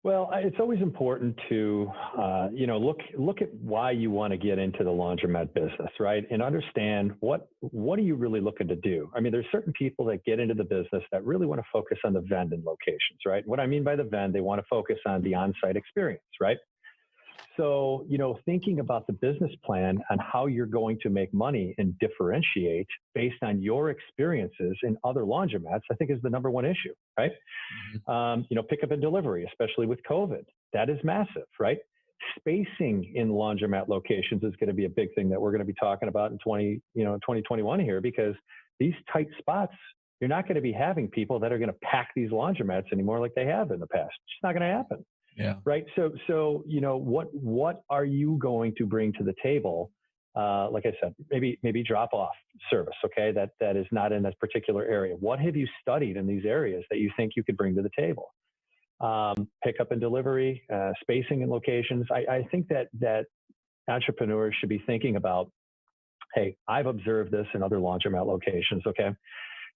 Well, it's always important to, look at why you want to get into the laundromat business, right? And understand what are you really looking to do? I mean, there's certain people that get into the business that really want to focus on the vending locations, right? What I mean by the vend, they want to focus on the on-site experience, right? So, thinking about the business plan and how you're going to make money and differentiate based on your experiences in other laundromats, I think is the number one issue, right? Mhm. Pickup and delivery, especially with COVID, that is massive, right? Spacing in laundromat locations is going to be a big thing that we're going to be talking about in 2021 here, because these tight spots, you're not going to be having people that are going to pack these laundromats anymore like they have in the past. It's just not going to happen, Yeah. right? So what are you going to bring to the table? Like I said, maybe drop off service, okay? That is not in this particular area. What have you studied in these areas that you think you could bring to the table? Pickup and delivery, spacing and locations. I think that entrepreneurs should be thinking about, hey, I've observed this in other laundromat locations, okay?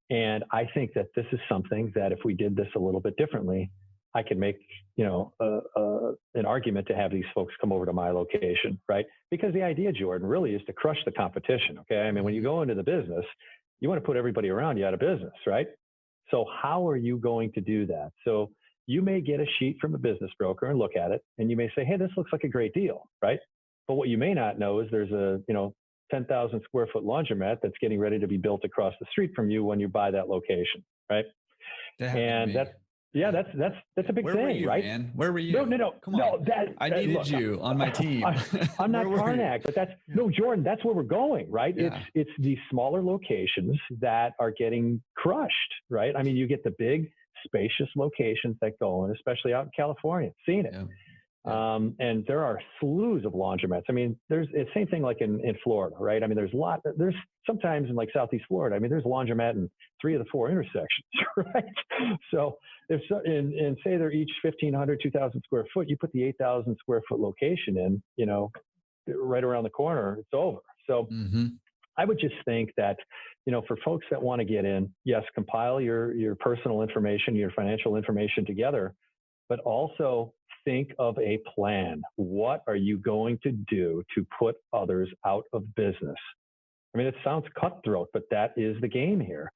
And I think that this is something that if we did this a little bit differently, I could make, an argument to have these folks come over to my location, right? Because the idea, Jordan, really is to crush the competition, okay? I mean, when you go into the business, you want to put everybody around you out of business, right? So how are you going to do that? So you may get a sheet from a business broker and look at it, and you may say, hey, this looks like a great deal, right? But what you may not know is there's a, 10,000 square foot laundromat that's getting ready to be built across the street from you when you buy that location, right? That happened to And me. that's, yeah, Yeah. that's a Yeah. big Where were thing, you, right? man? Where were No, no, you? no, Come on. no. That, I that needed look, you on my team. I'm Where not were you? Karnak, but that's Yeah. no, Jordan. That's where we're going, right? Yeah. It's these smaller locations that are getting crushed, right? I mean, you get the big, spacious locations that go in, especially out in California. Seen it. Yeah. Yeah. And there are slews of laundromats. I mean, there's the same thing like in Florida, right? I mean, there's sometimes in like Southeast Florida, I mean, there's a laundromat in 3 of the 4 intersections, right? So if so, and say they're each 1,500, 2,000 square foot, you put the 8,000 square foot location in, right around the corner, it's over. So Mm-hmm. I would just think that, for folks that want to get in, yes, compile your personal information, your financial information together, but also think of a plan. What are you going to do to put others out of business? I mean, it sounds cutthroat, but that is the game here.